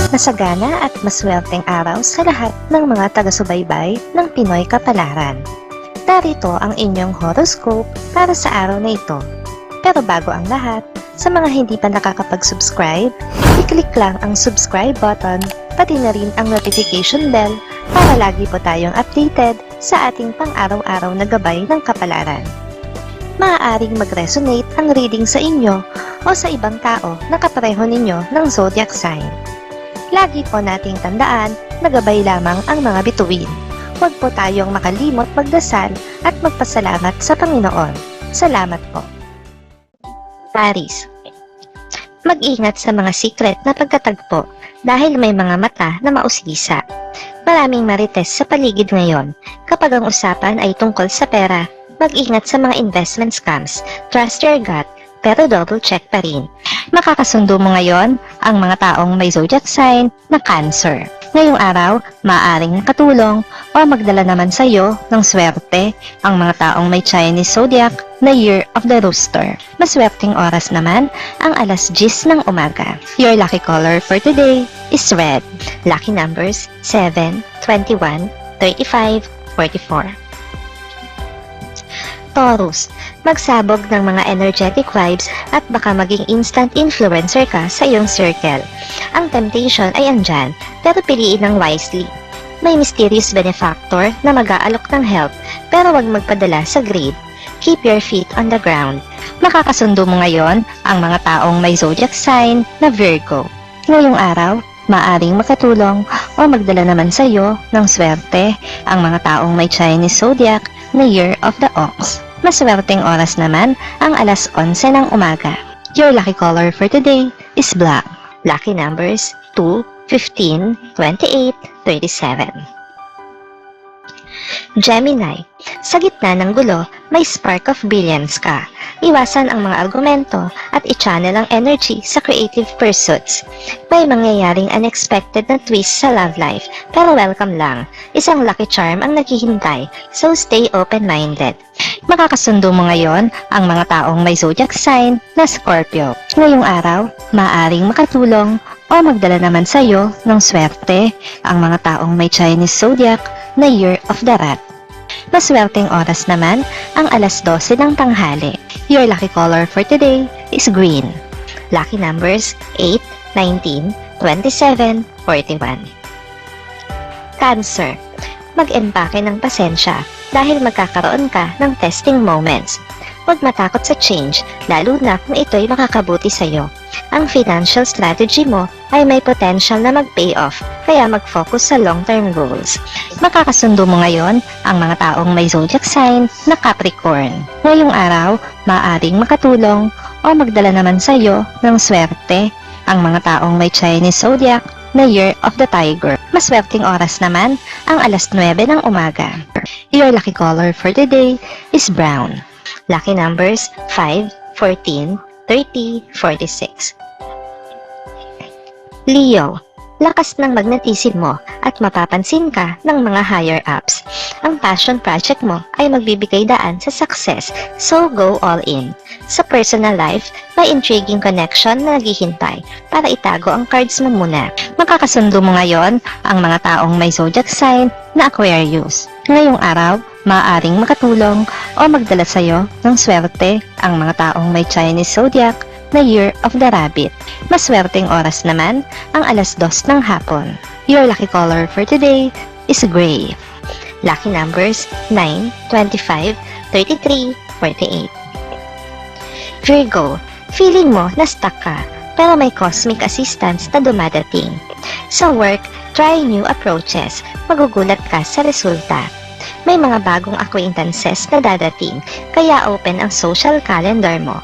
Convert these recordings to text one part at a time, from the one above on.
Masagana at maswerteng araw sa lahat ng mga taga-subaybay ng Pinoy Kapalaran. Narito ang inyong horoscope para sa araw na ito. Pero bago ang lahat, sa mga hindi pa nakakapag-subscribe, i-click lang ang subscribe button, pati na rin ang notification bell para lagi po tayong updated sa ating pang-araw-araw na gabay ng kapalaran. Maaaring mag-resonate ang reading sa inyo o sa ibang tao na kapareho ninyo ng zodiac sign. Lagi po nating tandaan na gabay lamang ang mga bituin. Huwag po tayong makalimot magdasal at magpasalamat sa Panginoon. Salamat po. Aries. Mag-ingat sa mga secret na pagtatagpo dahil may mga mata na mausisa. Maraming marites sa paligid ngayon. Kapag ang usapan ay tungkol sa pera, mag-ingat sa mga investment scams. Trust your gut, pero double check pa rin. Makakasundo mo ngayon ang mga taong may zodiac sign na Cancer. Ngayong araw, maaaring nakatulong o magdala naman sa iyo ng swerte ang mga taong may Chinese zodiac na Year of the Rooster. Maswerteng oras naman ang alas 10 ng umaga. Your lucky color for today is red. Lucky numbers 7, 21, 35, 44. Taurus, magsabog ng mga energetic vibes at baka maging instant influencer ka sa iyong circle. Ang temptation ay andyan, pero piliin ng wisely. May mysterious benefactor na mag-aalok ng help, pero wag magpadala sa greed. Keep your feet on the ground. Makakasundo mo ngayon ang mga taong may zodiac sign na Virgo. Ngayong araw, maaring makatulong o magdala naman sa iyo ng swerte ang mga taong may Chinese zodiac na Year of the Ox. Maswerteng oras naman ang alas 11 ng umaga. Your lucky color for today is black. Lucky numbers 2, 15, 28, 37. Gemini, sa gitna ng gulo, may spark of brilliance ka. Iwasan ang mga argumento at i-channel ang energy sa creative pursuits. May mangyayaring unexpected na twist sa love life, pero welcome lang. Isang lucky charm ang naghihintay, so stay open-minded. Makakasundo mo ngayon ang mga taong may zodiac sign na Scorpio. Ngayong araw, maaaring makatulong o magdala naman sa iyo ng swerte ang mga taong may Chinese zodiac na Year of the Rat. Maswerteng oras naman ang alas 12 ng tanghali. Your lucky color for today is green. Lucky numbers 8, 19, 27, 41. Cancer, mag-empake ng pasensya dahil magkakaroon ka ng testing moments. Huwag matakot sa change, lalo na kung ito'y makakabuti sa iyo. Ang financial strategy mo ay may potential na mag-pay off, kaya mag-focus sa long-term goals. Makakasundo mo ngayon ang mga taong may zodiac sign na Capricorn. Ngayong araw, maaaring makatulong o magdala naman sa iyo ng swerte ang mga taong may Chinese zodiac na Year of the Tiger. Maswerteng oras naman ang alas 9 ng umaga. Your lucky color for today is brown. Lucky numbers 5, 14, 30, 46. Leo, lakas ng magnetism mo at mapapansin ka ng mga higher ups. Ang passion project mo ay magbibigay daan sa success, so go all in. Sa personal life, may intriguing connection na naghihintay para itago ang cards mo muna. Makakasundo mo ngayon ang mga taong may zodiac sign na Aquarius. Ngayong araw, maaaring makatulong o magdala sa iyo ng swerte ang mga taong may Chinese zodiac na Year of the Rabbit. Maswerteng oras naman ang alas 2 ng hapon. Your lucky color for today is gray. Lucky numbers 9, 25, 33, 48. Virgo, feeling mo na stuck ka, pero may cosmic assistance na dumadating. Sa work, try new approaches. Magugulat ka sa resulta. May mga bagong acquaintances na dadating, kaya open ang social calendar mo.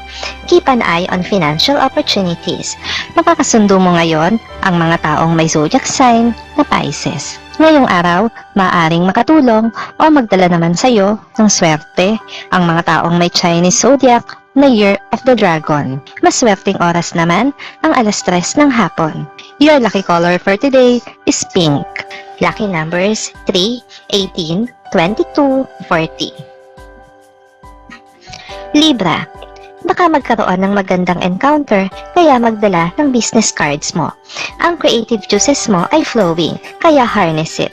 Keep an eye on financial opportunities. Makakasundo mo ngayon ang mga taong may zodiac sign na Pisces. Ngayong araw, maaaring makatulong o magdala naman sa iyo ng swerte ang mga taong may Chinese zodiac na Year of the Dragon. Maswerteng oras naman ang alas 3 ng hapon. Your lucky color for today is pink. Lucky numbers 3, 18, 22, 40. Libra, Baka magkaroon ng magandang encounter, kaya magdala ng business cards mo. Ang creative juices mo ay flowing, kaya harness it.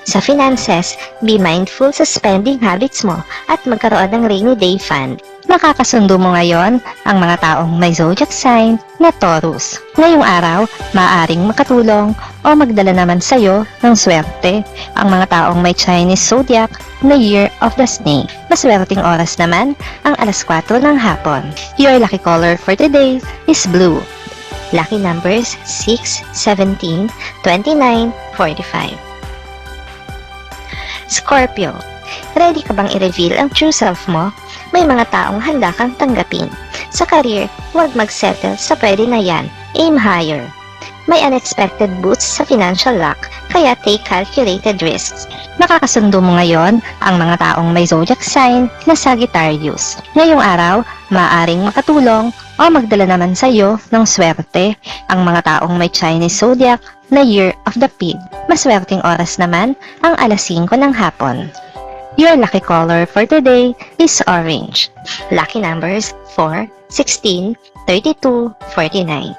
Sa finances, be mindful sa spending habits mo at magkaroon ng rainy day fund. Makakasundo mo ngayon ang mga taong may zodiac sign na Taurus. Ngayong araw, maaaring makatulong o magdala naman sa'yo ng swerte ang mga taong may Chinese zodiac na Year of the Snake. Maswerteng oras naman ang alas 4 ng hapon. Your lucky color for today is blue. Lucky numbers 6, 17, 29, 45. Scorpio, ready ka bang i-reveal ang true self mo? May mga taong handa kang tanggapin. Sa career, huwag mag-settle sa pwede na yan. Aim higher. May unexpected boosts sa financial luck, kaya take calculated risks. Makakasundo mo ngayon ang mga taong may zodiac sign na Sagittarius. Ngayong araw, maaaring makatulong o magdala naman sa iyo ng swerte ang mga taong may Chinese zodiac na Year of the Pig. Maswerteng oras naman ang alas 5 ng hapon. Your lucky color for today is orange. Lucky numbers 4, 16, 32, 49.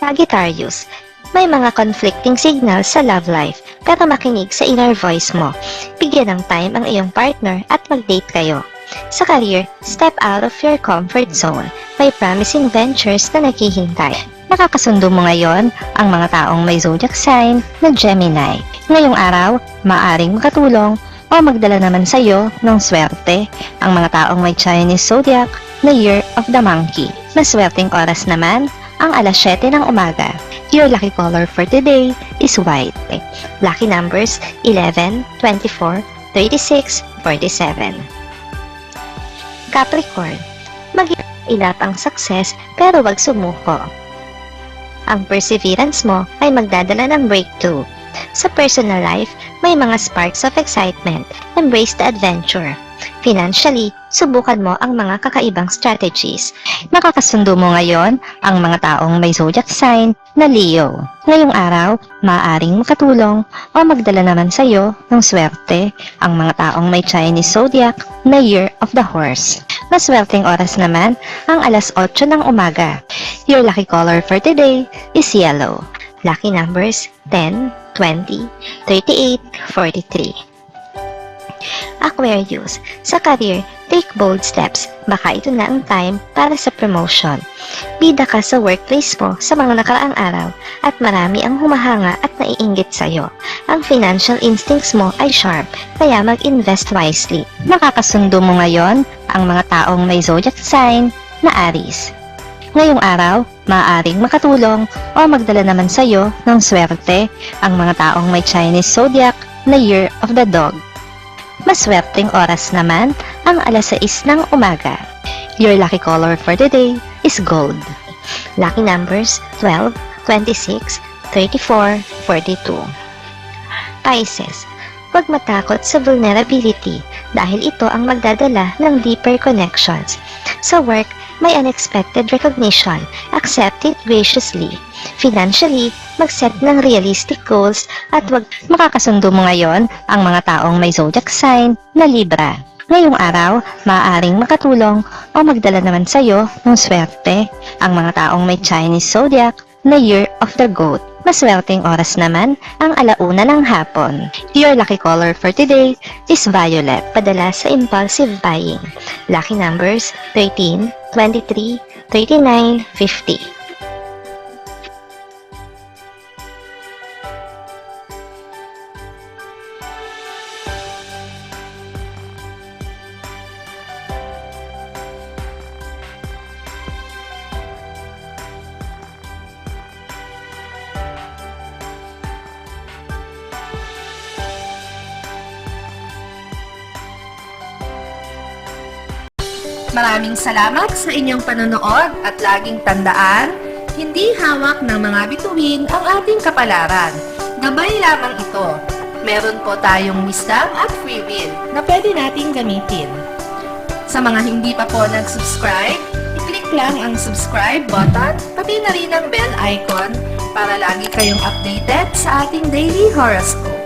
Sagittarius, may mga conflicting signals sa love life, pero makinig sa inner voice mo. Bigyan ng time ang iyong partner at mag-date kayo. Sa career, step out of your comfort zone. May promising ventures na naghihintay. Nakakasundo mo ngayon ang mga taong may zodiac sign na Gemini. Ngayong araw, maaring makatulong o magdala naman sa iyo ng swerte ang mga taong may Chinese zodiac na Year of the Monkey. Maswerteng oras naman ang alas 7 ng umaga. Your lucky color for today is white. Lucky numbers 11, 24, 36, 47. Capricorn, mag-ilap ang success pero wag sumuko. Ang perseverance mo ay magdadala ng breakthrough. Sa personal life, may mga sparks of excitement. Embrace the adventure. Financially, subukan mo ang mga kakaibang strategies. Makakasundo mo ngayon ang mga taong may zodiac sign na Leo. Ngayong araw, maaaring makatulong o magdala naman sa iyo ng swerte ang mga taong may Chinese zodiac na Year of the Horse. Maswerteng oras naman ang alas 8 ng umaga. Your lucky color for today is yellow. Lucky numbers 10, 20, 38, 43. Aquarius, sa career, take bold steps. Baka ito na ang time para sa promotion. Bida ka sa workplace mo sa mga nakaraang araw at marami ang humahanga at naiinggit sa'yo. Ang financial instincts mo ay sharp, kaya mag-invest wisely. Makakasundo mo ngayon ang mga taong may zodiac sign na Aries. Ngayong araw, maaaring makatulong o magdala naman sa iyo ng swerte ang mga taong may Chinese zodiac na Year of the Dog. Maswerteng oras naman ang alas 6 ng umaga. Your lucky color for today is gold. Lucky numbers 12, 26, 34, 42. Pisces, huwag matakot sa vulnerability dahil ito ang magdadala ng deeper connections. Sa work, may unexpected recognition. Accept it graciously. Financially, mag-set ng realistic goals at wag makakasundo mo ngayon ang mga taong may zodiac sign na Libra. Ngayong araw, maaaring makatulong o magdala naman sa iyo ng swerte ang mga taong may Chinese zodiac na Year of the Goat. Maswerteng oras naman ang alauna ng hapon. Your lucky color for today is violet. Padala sa impulsive buying. Lucky numbers 13, 23, 39, 50. Maraming salamat sa inyong panonood at laging tandaan, hindi hawak ng mga bituin ang ating kapalaran. Gabay lamang ito. Meron po tayong wisdom at free will na pwede nating gamitin. Sa mga hindi pa po nag-subscribe, i-click lang ang subscribe button, pati na rin ang bell icon para lagi kayong updated sa ating daily horoscope.